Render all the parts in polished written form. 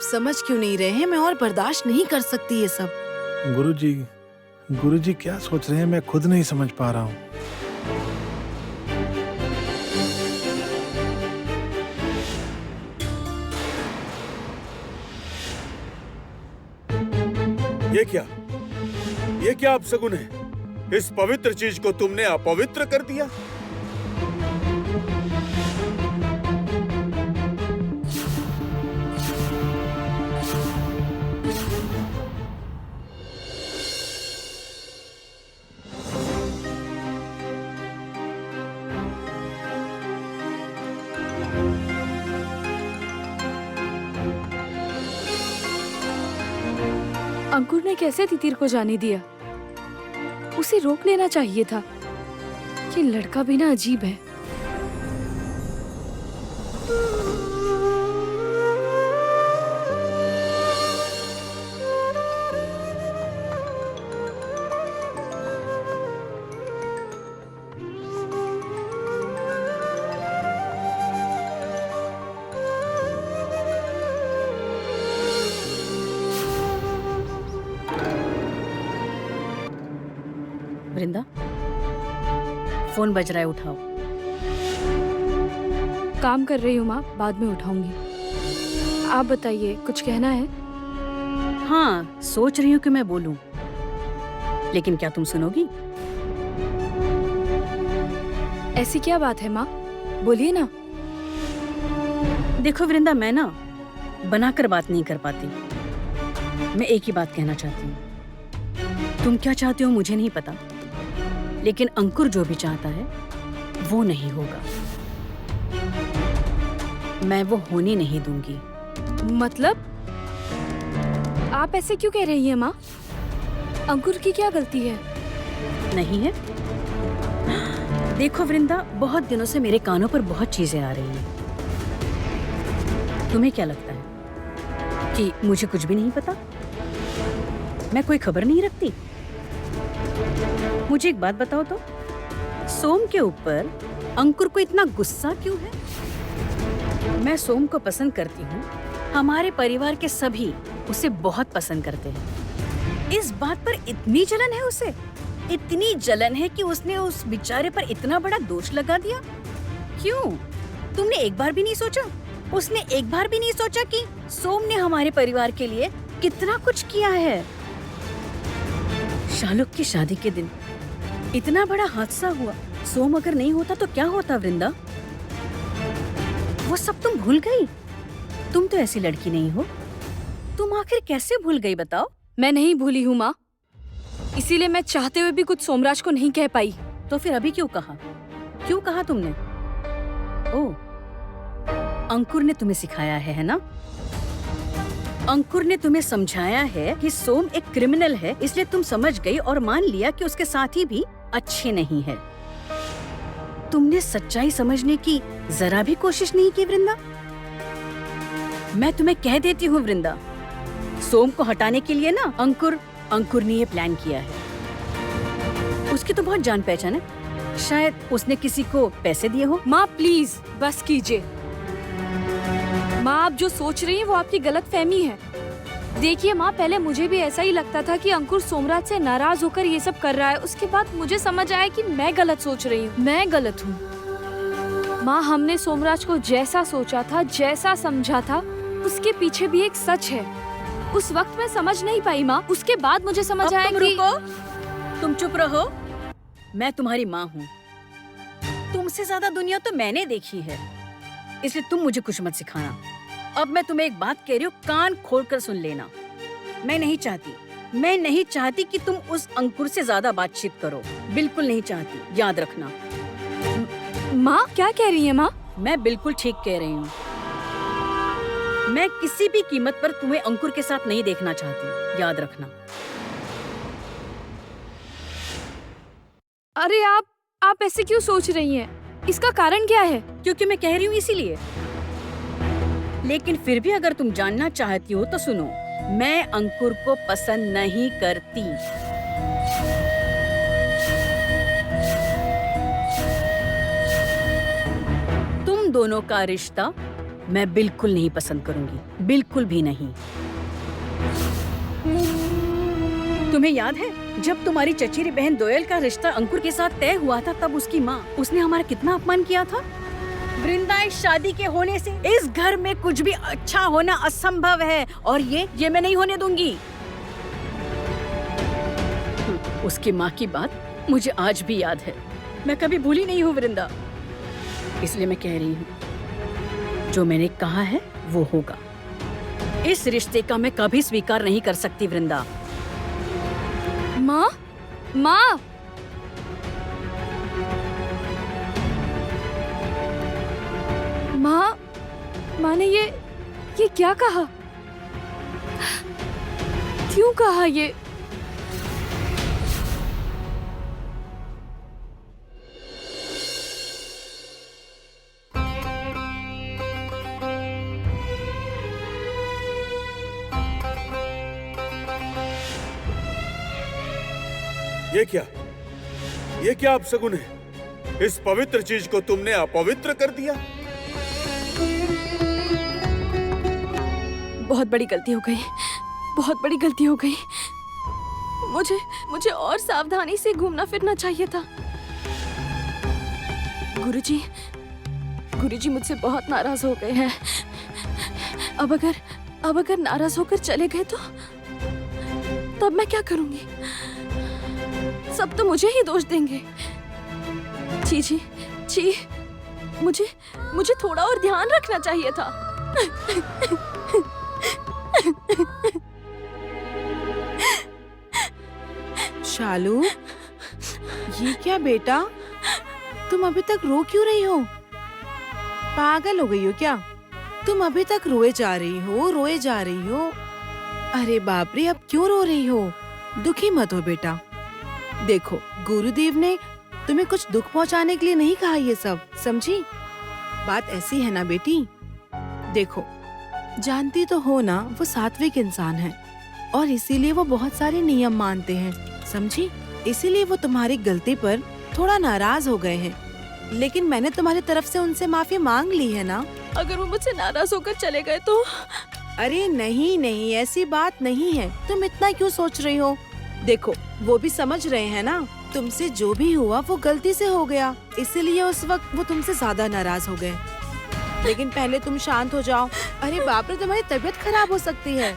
समझ क्यों नहीं रहे हैं? मैं और बर्दाश्त नहीं कर सकती ये सब। गुरुजी, गुरुजी क्या सोच रहे हैं मैं खुद नहीं समझ पा रहा हूँ। ये क्या अपशगुन है? इस पवित्र चीज को तुमने अपवित्र कर दिया। अंकुर ने कैसे तितीर को जाने दिया? उसे रोक लेना चाहिए था। ये लड़का भी ना अजीब है। वृंदा, फोन बज रहा है, उठाओ। काम कर रही हूँ माँ, बाद में उठाऊंगी। आप बताइए, कुछ कहना है? हाँ, सोच रही हूँ कि मैं बोलूं, लेकिन क्या तुम सुनोगी? ऐसी क्या बात है माँ, बोलिए ना। देखो वृंदा, मैं ना बनाकर बात नहीं कर पाती। मैं एक ही बात कहना चाहती हूँ। तुम क्या चाहते हो मुझे नहीं पता, लेकिन अंकुर जो भी चाहता है वो नहीं होगा। मैं वो होने नहीं दूंगी। मतलब आप ऐसे क्यों कह रही हैं माँ? अंकुर की क्या गलती है? नहीं है? देखो वृंदा, बहुत दिनों से मेरे कानों पर बहुत चीजें आ रही हैं। तुम्हें क्या लगता है कि मुझे कुछ भी नहीं पता? मैं कोई खबर नहीं रखती? मुझे एक बात बताओ तो, सोम के ऊपर अंकुर को इतना गुस्सा क्यों है? मैं सोम को पसंद करती हूँ, हमारे परिवार के सभी उसे बहुत पसंद करते हैं। इस बात पर इतनी जलन है उसे, इतनी जलन है कि उसने उस बेचारे पर इतना बड़ा दोष लगा दिया। क्यों? तुमने एक बार भी नहीं सोचा? उसने एक बार भी नहीं सोचा कि सोम ने हमारे परिवार के लिए कितना कुछ किया है। शालुक की शादी के दिन इतना बड़ा हादसा हुआ। सोम अगर नहीं होता तो क्या होता वृंदा? वो सब तुम भूल गई? तुम तो ऐसी लड़की नहीं हो। तुम आखिर कैसे भूल गई बताओ? मैं नहीं भूली हूँ माँ, इसीलिए मैं चाहते हुए भी कुछ सोमराज को नहीं कह पाई। तो फिर अभी क्यों कहा? क्यों कहा तुमने? ओ, अंकुर ने तुम्हें सिखाया है ना? अंकुर ने तुम्हें समझाया है कि सोम एक क्रिमिनल है, इसलिए तुम समझ गई और मान लिया कि उसके साथी भी अच्छे नहीं है। तुमने सच्चाई समझने की जरा भी कोशिश नहीं की वृंदा। मैं तुम्हें कह देती हूँ वृंदा, सोम को हटाने के लिए ना अंकुर ने ये प्लान किया है। उसकी तो बहुत जान पहचान है, शायद उसने किसी को पैसे दिए हो। माँ प्लीज बस कीजिए। माँ, आप जो सोच रही हैं वो आपकी गलतफहमी है। देखिए माँ, पहले मुझे भी ऐसा ही लगता था कि अंकुर सोमराज से नाराज होकर ये सब कर रहा है। उसके बाद मुझे समझ आया कि मैं गलत सोच रही हूँ, मैं गलत हूँ। माँ, हमने सोमराज को जैसा सोचा था, जैसा समझा था, उसके पीछे भी एक सच है। उस वक्त मैं समझ नहीं पाई माँ, उसके बाद मुझे समझ आया तुम कि रुको, तुम चुप रहो। मैं तुम्हारी माँ हूँ, तुमसे ज्यादा दुनिया तो मैंने देखी है, इसलिए तुम मुझे कुछ मत सिखाना। अब मैं तुम्हें एक बात कह रही हूँ, कान खोलकर सुन लेना। मैं नहीं चाहती कि तुम उस अंकुर से ज्यादा बातचीत करो, बिल्कुल नहीं चाहती, याद रखना। माँ क्या कह रही है माँ? मैं बिल्कुल ठीक कह रही हूँ। मैं किसी भी कीमत पर तुम्हें अंकुर के साथ नहीं देखना चाहती, याद रखना। अरे आप ऐसे क्यों सोच रही हैं? इसका कारण क्या है? क्योंकि मैं कह रही हूँ इसीलिए। लेकिन फिर भी अगर तुम जानना चाहती हो तो सुनो, मैं अंकुर को पसंद नहीं करती। तुम दोनों का रिश्ता मैं बिल्कुल नहीं पसंद करूंगी, बिल्कुल भी नहीं। तुम्हें याद है जब तुम्हारी चचेरी बहन दोयल का रिश्ता अंकुर के साथ तय हुआ था, तब उसकी माँ उसने हमारा कितना अपमान किया था। वृंदा, इस शादी के होने से इस घर में कुछ भी अच्छा होना असंभव है और ये मैं नहीं होने दूंगी। उसकी माँ की बात मुझे आज भी याद है, मैं कभी भूली नहीं हूँ वृंदा। इसलिए मैं कह रही हूँ, जो मैंने कहा है वो होगा। इस रिश्ते का मैं कभी स्वीकार नहीं कर सकती वृंदा। माँ, माँ, माँ, माँ ने ये क्या कहा? क्यों कहा ये? ये क्या अपशगुन है? इस पवित्र चीज को तुमने अपवित्र कर दिया। बहुत बड़ी गलती हो गई, बहुत बड़ी गलती हो गई। मुझे और सावधानी से घूमना फिरना चाहिए था। गुरुजी मुझसे बहुत नाराज हो गए हैं। अब अगर नाराज होकर चले गए तो तब मैं क्या करूंगी? सब तो मुझे ही दोष देंगे। जी, मुझे थोड़ा और ध्यान रखना चाहिए था। शालू, ये क्या बेटा? तुम अभी तक रो क्यों रही हो? पागल हो गई हो क्या? तुम अभी तक रोए जा रही हो। अरे बाप रे, अब क्यों रो रही हो? दुखी मत हो बेटा। देखो, गुरुदेव ने तुम्हें कुछ दुख पहुंचाने के लिए नहीं कहा ये सब, समझी? बात ऐसी है ना बेटी। देखो, जानती तो हो ना, वो सात्विक इंसान है और इसीलिए वो बहुत सारे नियम मानते हैं, समझी? इसीलिए वो तुम्हारी गलती पर थोड़ा नाराज हो गए हैं, लेकिन मैंने तुम्हारी तरफ से उनसे माफी मांग ली है ना। अगर वो मुझसे नाराज होकर चले गए तो? अरे नहीं, ऐसी बात नहीं है। तुम इतना क्यों सोच रही हो? देखो, वो भी समझ रहे हैं ना, तुमसे जो भी हुआ वो गलती से हो गया, इसीलिए उस वक्त वो तुमसे ज्यादा नाराज हो गए। लेकिन पहले तुम शांत हो जाओ। अरे बाप रे, तुम्हारी तबीयत खराब हो सकती है।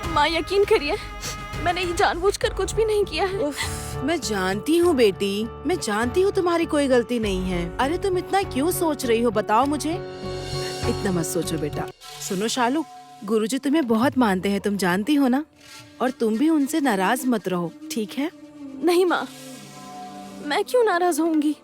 माँ, यकीन करिए, मैंने ये जानबूझकर कुछ भी नहीं किया है। उफ, मैं जानती हूँ बेटी, मैं जानती हूँ तुम्हारी कोई गलती नहीं है। अरे तुम इतना क्यों सोच रही हो, बताओ मुझे। इतना मत सोचो बेटा। सुनो शालू, गुरुजी तुम्हें बहुत मानते हैं, तुम जानती हो ना, और तुम भी उनसे नाराज मत रहो, ठीक है? नहीं माँ, मैं क्यों नाराज होंगी?